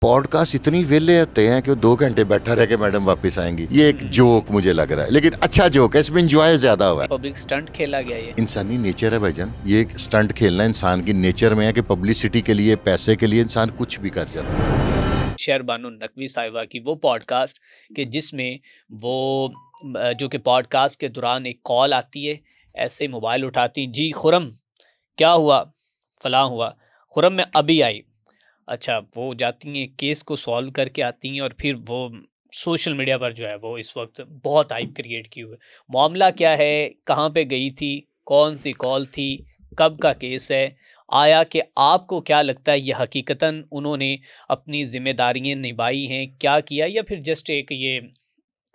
Podcast इतनी वेले होते हैं कि वो 2 घंटे बैठा रह के मैडम वापस आएंगी। ये एक जोक मुझे लग रहा है, लेकिन अच्छा जोक है, इसमें एंजॉय ज्यादा हुआ है। पब्लिक स्टंट खेला गया ये इंसानी नेचर है भाईजान, ये एक स्टंट खेलना इंसान की नेचर में है कि पब्लिसिटी के लिए, पैसे के लिए इंसान कुछ भी कर जाता है। शहरबानो नकवी साहिबा की वो पॉडकास्ट कि जिसमें वो जो कि पॉडकास्ट के दौरान एक कॉल आती है, ऐसे मोबाइल उठाती, जी खुरम क्या हुआ, फलां हुआ, खुरम मैं अभी आई। अच्छा, वो जाती हैं, केस को सॉल्व करके आती हैं और फिर वो सोशल मीडिया पर जो है वो इस वक्त बहुत हाइप क्रिएट की हुई है। मामला क्या है, कहाँ पे गई थी, कौन सी कॉल थी, कब का केस है, आया कि आपको क्या लगता है ये हकीकतन उन्होंने अपनी जिम्मेदारियां निभाई हैं, क्या किया, या फिर जस्ट एक ये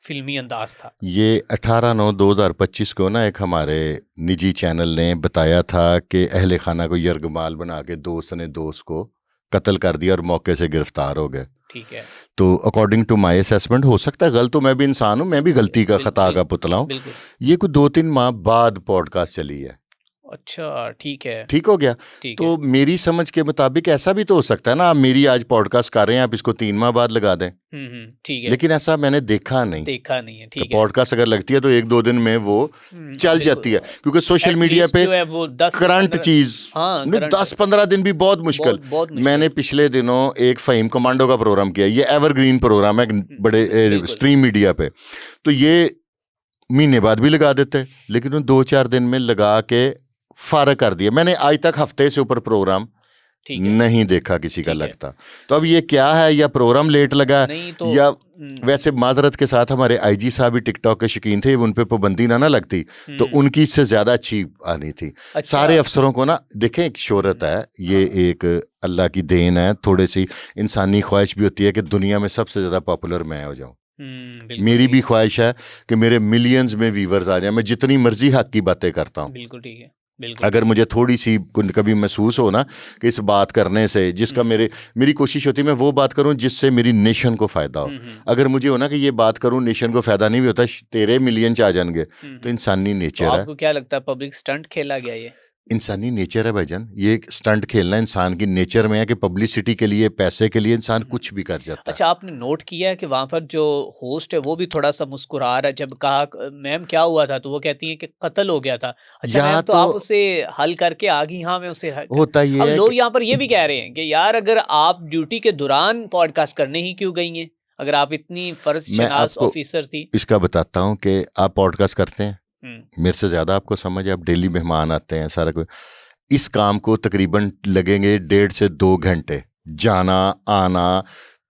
फिल्मी अंदाज था? ये 18/9/2025 को ना एक हमारे निजी चैनल ने बताया था कि अहले खाना को यरगमाल बना के दोस्त ने दोस्त को कत्ल कर दिया और मौके से गिरफ्तार हो गए। ठीक है, तो अकॉर्डिंग टू माई असेसमेंट, हो सकता है गलत हो, मैं भी इंसान हूँ, मैं भी गलती का खता का पुतला हूँ। ये कुछ 2-3 माह बाद पॉडकास्ट चली है। अच्छा, ठीक है, ठीक हो गया। ठीक तो है। मेरी समझ के मुताबिक ऐसा भी तो हो सकता है ना, आप मेरी आज पॉडकास्ट कर रहे हैं, आप इसको 3 माह बाद लगा दें। ठीक है, लेकिन ऐसा मैंने देखा नहीं है, तो ठीक है। पॉडकास्ट अगर लगती है तो 1-2 दिन में वो चल जाती है, क्योंकि सोशल मीडिया पे जो है वो 10 करंट चीज, हाँ, 10-15 दिन भी बहुत मुश्किल। मैंने पिछले दिनों एक फ़हीम कमांडो का प्रोग्राम किया, ये एवरग्रीन प्रोग्राम है बड़े स्ट्रीम मीडिया पे, तो ये महीने बाद भी लगा देते, लेकिन उन 2-4 दिन में लगा के फारग कर दिया। मैंने आज तक हफ्ते से ऊपर प्रोग्राम नहीं देखा किसी का लगता। तो अब ये क्या है, या प्रोग्राम लेट लगा तो, या वैसे माजरत के साथ हमारे आईजी साहब भी टिकटॉक के शौकीन थे, उन पे पाबंदी ना लगती तो उनकी इससे ज्यादा अच्छी आनी थी। अच्छा। सारे अफसरों को ना देखें, एक शोहरत है, ये एक अल्लाह की देन है, थोड़ी सी इंसानी ख्वाहिश भी होती है कि दुनिया में सबसे ज्यादा पॉपुलर मैं हो जाऊं। मेरी भी ख्वाहिश है कि मेरे मिलियंस में व्यूवर्स आ जाए, मैं जितनी मर्जी हक की बातें करता हूँ। बिल्कुल ठीक है। अगर मुझे थोड़ी सी कभी महसूस हो ना कि इस बात करने से जिसका मेरी कोशिश होती है मैं वो बात करूं जिससे मेरी नेशन को फायदा हो। अगर मुझे हो ना कि ये बात करूं नेशन को फायदा नहीं भी होता, तेरे मिलियन च आ जाएंगे, तो इंसानी नेचर है। आपको क्या लगता है पब्लिक स्टंट खेला गया ये? इंसानी नेचर है भाईजान, ये एक स्टंट खेलना इंसान की नेचर में है कि पब्लिसिटी के लिए, पैसे के लिए इंसान कुछ भी कर जाता है। अच्छा, आपने नोट किया है कि वहाँ पर जो होस्ट है वो भी थोड़ा सा मुस्कुरा रहा है, जब कहा मैम क्या हुआ था तो वो कहती है कि कत्ल हो गया था। अच्छा मैम, तो आप उसे हल करके आ गई? हाँ, मैं उसे होता ही है। लोग यहाँ पर ये भी कह रहे हैं कि यार अगर आप ड्यूटी के दौरान पॉडकास्ट करने ही क्यों गई हैं, अगर आप इतनी फर्ज शनास ऑफिसर थी। इसका बताता हूँ कि आप पॉडकास्ट करते हैं, मेरे से ज्यादा आपको समझ है, आप डेली मेहमान आते हैं, सारा कुछ। इस काम को तकरीबन लगेंगे 1.5 से 2 घंटे, जाना आना,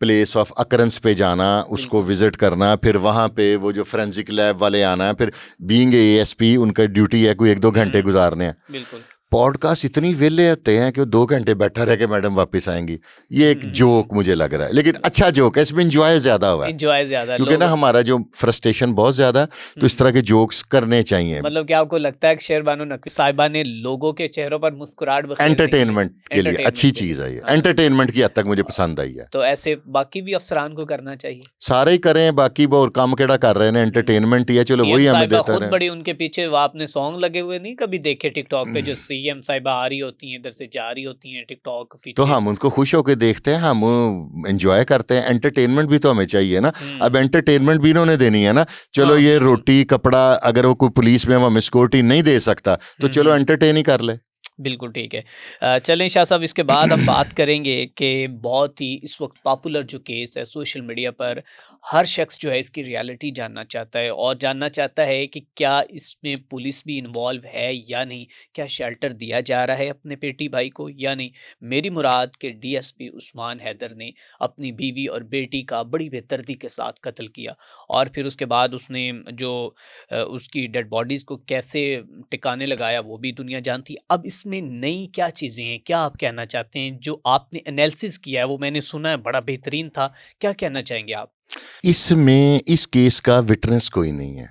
प्लेस ऑफ अकरेंस पे जाना, उसको विजिट करना, फिर वहाँ पे वो जो फोरेंसिक लैब वाले आना, फिर बीइंग एएसपी उनका ड्यूटी है कोई 1-2 घंटे गुजारने हैं। बिल्कुल। पॉडकास्ट इतनी वेले होते हैं कि वो 2 घंटे बैठा रह के मैडम वापस आएंगी। ये एक जोक मुझे लग रहा है, लेकिन अच्छा जोक है, इसमें एंजॉय ज्यादा हुआ है, क्योंकि ना हमारा जो फ्रस्ट्रेशन बहुत ज्यादा, तो इस तरह के जोक्स करने चाहिए। मतलब क्या आपको लगता है कि शहरबानो नकवी साहिबा ने लोगों के चेहरों पर मुस्कुराहट बखेरने एंटरटेनमेंट के लिए अच्छी चीज है, ये एंटरटेनमेंट की हद तक मुझे पसंद आई है। तो ऐसे बाकी भी अफसरान को करना चाहिए, सारे ही करें, बाकी वो और काम केड़ा कर रहे हैं, एंटरटेनमेंट ही है, चलो वही हमें देते हैं। बड़ी उनके पीछे आपने सॉन्ग लगे हुए नहीं कभी देखे टिकटॉक पे, जो सीएम साहिबा आ रही होती हैं, इधर से जा रही होती हैं टिकटॉक पीछे, तो हम उनको खुश होकर देखते हैं, हम एंजॉय करते हैं। एंटरटेनमेंट भी तो हमें चाहिए ना। अब एंटरटेनमेंट भी इन्होंने देनी है ना, चलो ये रोटी कपड़ा, अगर वो कोई पुलिस में हमें सिक्योरिटी नहीं दे सकता तो चलो एंटरटेन ही कर ले। बिल्कुल ठीक है। चलें शाह साहब, इसके बाद हम बात करेंगे कि बहुत ही इस वक्त पॉपुलर जो केस है सोशल मीडिया पर, हर शख्स जो है इसकी रियलिटी जानना चाहता है और जानना चाहता है कि क्या इसमें पुलिस भी इन्वॉल्व है या नहीं, क्या शेल्टर दिया जा रहा है अपने बेटी भाई को या नहीं। मेरी मुराद के डीएसपी उस्मान हैदर ने अपनी बीवी और बेटी का बड़ी बेदर्दी के साथ कत्ल किया और फिर उसके बाद उसने जो उसकी डेड बॉडीज़ को कैसे टिकाने लगाया वो भी दुनिया जानती। अब इसमें नई क्या चीज़ें हैं, क्या आप कहना चाहते हैं? जो आपने एनालिसिस किया है वो मैंने सुना है बड़ा बेहतरीन था, क्या कहना चाहेंगे आप? इसमें इस केस का विटनेस कोई नहीं है।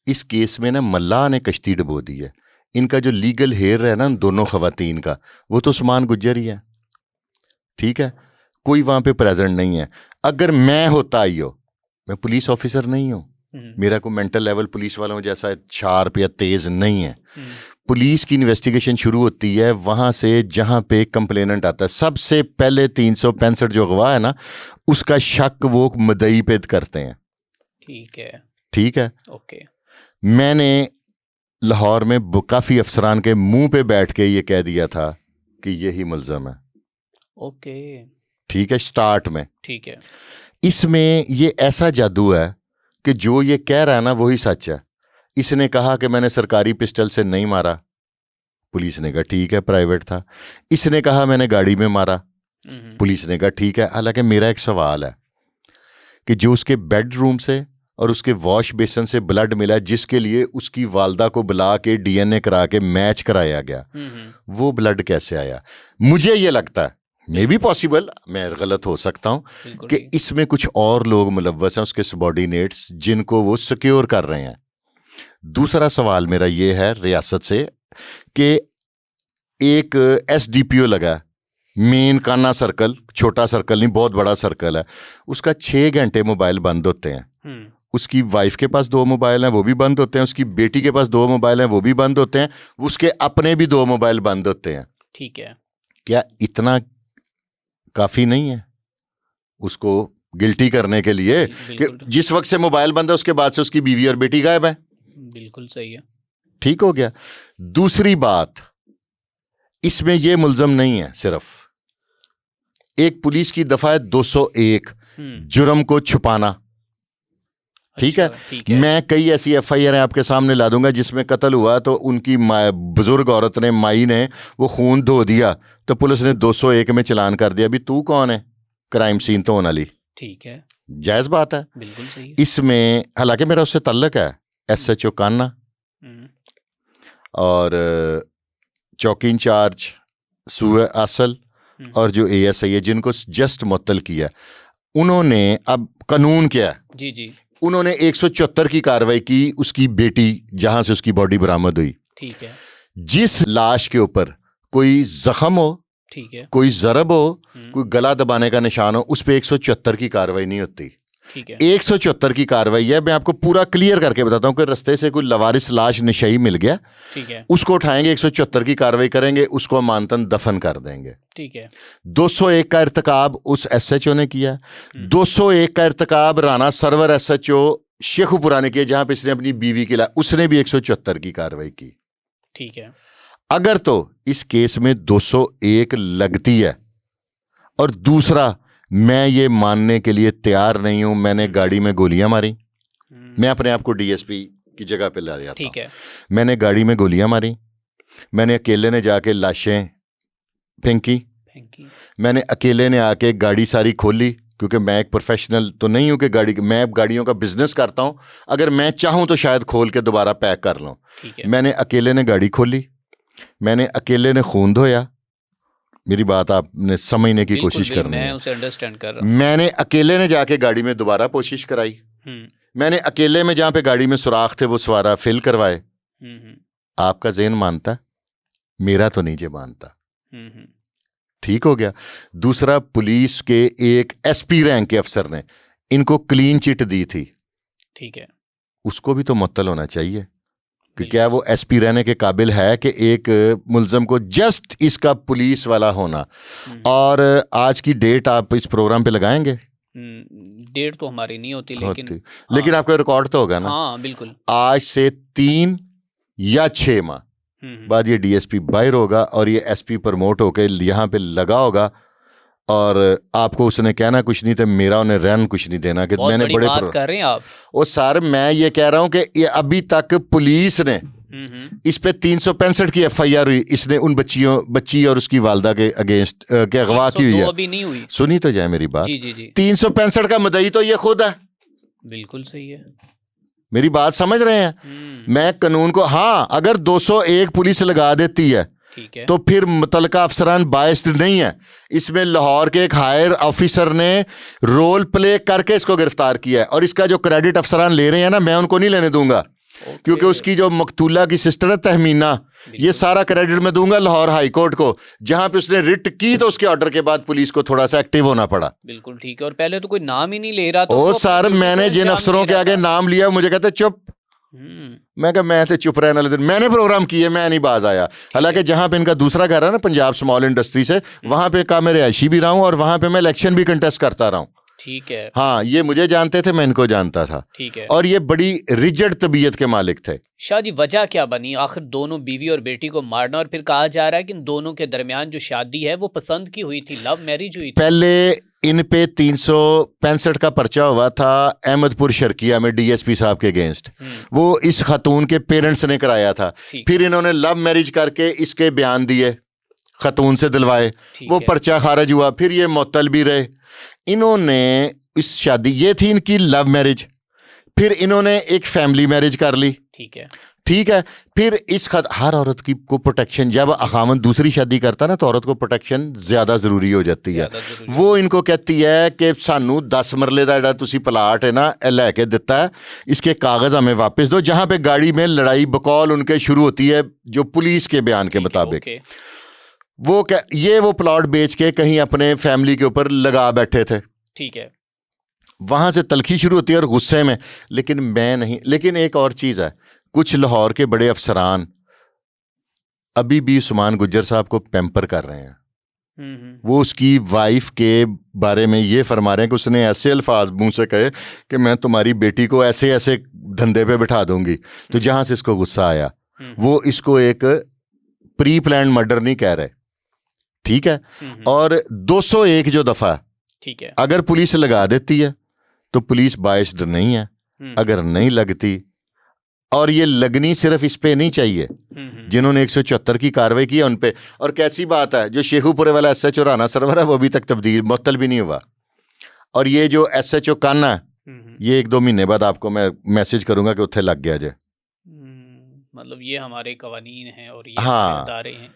इस केस में ना मल्लाह ने कश्ती डुबो दी है। इनका जो लीगल हेयर है ना दोनों खवातीन का, वो तो उस्मान गुज्जर ही है, ठीक है, कोई वहां पे प्रेजेंट नहीं है। अगर मैं होता आईओ, मैं पुलिस ऑफिसर नहीं हूं, मेरा कोई मेंटल लेवल पुलिस वालों जैसा शार्प या तेज नहीं है। पुलिस की इन्वेस्टिगेशन शुरू होती है वहां से जहां पे कंप्लेनेंट आता है। सबसे पहले 365 जो अगवा है ना, उसका शक वो मदई पे करते हैं। ठीक है। ओके। मैंने लाहौर में काफी अफसरान के मुंह पे बैठ के ये कह दिया था कि यही मुल्ज़म है। ओके। ठीक है, स्टार्ट में। ठीक है। इसमें ये ऐसा जादू है कि जो ये कह रहा है ना वही सच है। इसने कहा कि मैंने सरकारी पिस्टल से नहीं मारा, पुलिस ने कहा ठीक है प्राइवेट था। इसने कहा मैंने गाड़ी में मारा, पुलिस ने कहा ठीक है। हालांकि मेरा एक सवाल है कि जो उसके बेडरूम से और उसके वॉश बेसिन से ब्लड मिला, जिसके लिए उसकी वालदा को बुला के डीएनए करा के मैच कराया गया, वो ब्लड कैसे आया? मुझे ये लगता है, मे बी पॉसिबल, मैं गलत हो सकता हूं, कि इसमें कुछ और लोग मुलव्वस हैं, उसके सबॉर्डिनेट्स, जिनको वो सिक्योर कर रहे हैं। दूसरा सवाल मेरा ये है रियासत से कि एक एसडीपीओ लगा मेन काना सर्कल, छोटा सर्कल नहीं बहुत बड़ा सर्कल है, उसका 6 घंटे मोबाइल बंद होते हैं। उसकी वाइफ के पास 2 मोबाइल हैं, वो भी बंद होते हैं। उसकी बेटी के पास 2 मोबाइल हैं, वो भी बंद होते हैं। उसके अपने भी 2 मोबाइल बंद होते हैं। ठीक है। क्या इतना काफी नहीं है उसको गिल्टी करने के लिए कि जिस वक्त से मोबाइल बंद है उसके बाद से उसकी बीवी और बेटी गायब है? बिल्कुल सही है। ठीक हो गया। दूसरी बात, इसमें यह मुल्जम नहीं है सिर्फ एक पुलिस की दफा है 201 जुर्म को छुपाना। ठीक है। मैं कई ऐसी एफआईआर आपके सामने ला दूंगा जिसमें कत्ल हुआ तो उनकी बुजुर्ग औरत ने, माई ने वो खून धो दिया तो पुलिस ने 201 में चलान कर दिया। अभी तू कौन है क्राइम सीन तो होना ली? ठीक है, जायज बात है, बिल्कुल सही है। इसमें हालांकि मेरा उससे तल्लक है एसएचओ कान्ना और चौकी इंचार्ज सूए असल और जो एएसआई है जिनको जस्ट मुअत्तल किया, उन्होंने अब कानून क्या है जी जी उन्होंने 174 की कार्रवाई की उसकी बेटी जहां से उसकी बॉडी बरामद हुई। ठीक है। जिस लाश के ऊपर कोई जख्म हो, ठीक है, कोई जरब हो, कोई गला दबाने का निशान हो, उस पे 174 की कार्रवाई नहीं होती। ठीक है। 174 की कार्रवाई है। मैं आपको पूरा क्लियर करके बताता हूं कि रास्ते से कोई लवारिस लाश नशई मिल गया, ठीक है, उसको उठाएंगे, 174 की कार्रवाई करेंगे, उसको अमानतन दफन कर देंगे। ठीक है। 201 का इर्तिकाब उस एसएचओ ने किया। 201 का इर्तिकाब राना सरवर एसएचओ शेखुपुरा ने किया जहां पे इसने अपनी बीवी के लिए, उसने भी 174 की कार्रवाई की। ठीक है। अगर तो इस केस में 201 लगती है, और दूसरा मैं ये मानने के लिए तैयार नहीं हूं मैंने गाड़ी में गोलियां मारी, मैं अपने आप को डीएसपी की जगह पे ला जाता हूं। ठीक है। मैंने गाड़ी में गोलियां मारी, मैंने अकेले ने जाके लाशें फेंकी, मैंने अकेले ने आके गाड़ी सारी खोली, क्योंकि मैं एक प्रोफेशनल तो नहीं हूं कि मैं गाड़ियों का बिजनेस करता हूं, अगर मैं चाहूं तो शायद खोल के दोबारा पैक कर लूं। मैंने अकेले ने गाड़ी खोली, मैंने अकेले ने खून धोया। मेरी बात आपने समझने की कोशिश करनी है, मैं उसे अंडरस्टैंड कर रहा हूं। मैंने अकेले ने जाके गाड़ी में दोबारा कोशिश कराई, मैंने अकेले में जहां पे गाड़ी में सुराख थे वो सवारा फिल करवाए। आपका ज़हन मानता, मेरा तो नहीं जे मानता। ठीक हो गया। दूसरा, पुलिस के एक एसपी रैंक के अफसर ने इनको क्लीन चिट दी थी। ठीक है। उसको भी तो मुअत्तल होना चाहिए कि क्या वो एसपी रहने के काबिल है कि एक मुल्ज़म को जस्ट इसका पुलिस वाला होना। और आज की डेट आप इस प्रोग्राम पे लगाएंगे? डेट तो हमारी नहीं होती, लेकिन आपका रिकॉर्ड तो होगा ना? हाँ बिल्कुल। आज से 3 या 6 माह बाद ये डीएसपी बाहर होगा और ये एसपी प्रमोट होकर यहाँ पे लगा होगा, और आपको उसने कहना कुछ नहीं, तो मेरा उन्हें रन कुछ नहीं देना कि मैंने बड़े बात कर रहे हैं आप। और सर मैं ये कह रहा हूं कि ये अभी तक पुलिस ने इस पे 365 की एफआईआर हुई, इसने उन बच्ची और उसकी वालदा के अगेंस्ट के अगवा की हुई है, अभी नहीं हुई। सुनी तो जाए मेरी बात। जी जी जी। 365 का मुद्दई तो ये खुद है। बिल्कुल सही है, मेरी बात समझ रहे हैं? मैं कानून को, हाँ अगर 201 पुलिस लगा देती है तो फिर मुतलका अफसरान बायस्ड नहीं है। इसमें लाहौर के एक हायर ऑफिसर ने रोल प्ले करके इसको गिरफ्तार किया है, और इसका जो क्रेडिट अफसरान ले रहे हैं ना, मैं उनको नहीं लेने दूंगा। क्योंकि उसकी जो मकतूला की सिस्टर है तहमीना, ये सारा क्रेडिट मैं दूंगा लाहौर हाई कोर्ट को, जहां पे उसने रिट की तो उसके ऑर्डर के बाद पुलिस को थोड़ा सा एक्टिव होना पड़ा। बिल्कुल ठीक है। और पहले तो कोई नाम ही नहीं ले रहा था। ओ सर, मैंने जिन अफसरों के आगे नाम लिया मुझे कहते चुप। मैं कहा मैं तो चुप रहने वाले दिन मैंने प्रोग्राम किए, मैं नहीं बाज आया। हालांकि जहां पे इनका दूसरा घर है ना पंजाब स्मॉल इंडस्ट्री से, वहां पे का मैं रिहायशी भी रहा हूं और वहां पे मैं इलेक्शन भी कंटेस्ट करता रहा हूं। ठीक है। हाँ, ये मुझे जानते थे, मैं इनको जानता था। ठीक है। और ये बड़ी रिजिड तबीयत के मालिक थे। शाह जी, वजह क्या बनी आखिर दोनों बीवी और बेटी को मारना? और फिर कहा जा रहा है कि इन दोनों के दरमियान जो शादी है वो पसंद की हुई थी, लव मैरिज हुई थी। पहले इन पे 365 का पर्चा हुआ था अहमदपुर शर्किया में डीएसपी साहब के अगेंस्ट। वो इस खातून के पेरेंट्स ने कराया था। फिर इन्होंने लव मैरिज करके इसके बयान दिए, खातून से दिलवाए, वो पर्चा खारिज हुआ। फिर ये मुअत्तल भी रहे। इन्होंने इस शादी, ये थी इनकी लव मैरिज, फिर इन्होंने एक फैमिली मैरिज कर ली। ठीक है। ठीक है। फिर हर औरत की को प्रोटेक्शन, जब खामन दूसरी शादी करता ना तो औरत को प्रोटेक्शन ज्यादा जरूरी हो जाती है। वो इनको कहती है कि सानू 10 मरले का ਜਿਹੜਾ ਤੁਸੀਂ प्लाट है ना लैके दिता है, इसके कागज हमें वापस दो। जहां पे गाड़ी में लड़ाई बकौल उनके शुरू होती है जो पुलिस के बयान के मुताबिक। वो प्लॉट बेच के कहीं अपने फैमिली के ऊपर लगा बैठे थे। ठीक है। वहां से तलखी शुरू होती है और गुस्से में, लेकिन मैं नहीं। लेकिन एक और चीज है, कुछ लाहौर के बड़े अफसरान अभी भी उस्मान गुज्जर साहब को पैम्पर कर रहे हैं। वो उसकी वाइफ के बारे में ये फरमा रहे हैं कि उसने ऐसे अल्फाज मुंह से कहे कि मैं तुम्हारी बेटी को ऐसे ऐसे धंधे पे बिठा दूंगी। तो जहां से इसको गुस्सा आया, वो इसको एक प्री प्लान मर्डर नहीं कह रहे। ठीक है। और 201 जो दफा, ठीक है, अगर पुलिस लगा देती है तो पुलिस बाइस्ड नहीं है। अगर नहीं लगती, और ये लगनी सिर्फ इस पे नहीं चाहिए जिन्होंने 174 की कार्रवाई की है उन पे। और कैसी बात है, जो शेखुपुरे वाला SHO राना सरवर है वो अभी तक तब्दील मुअत्तल भी नहीं हुआ। और ये जो SHO कान्ना है, ये 1-2 महीने बाद आपको मैं मैसेज करूंगा कि उत्थे लग गया जाए। मतलब ये हमारे कवानीन हैं और ये हमारे इदारे हैं।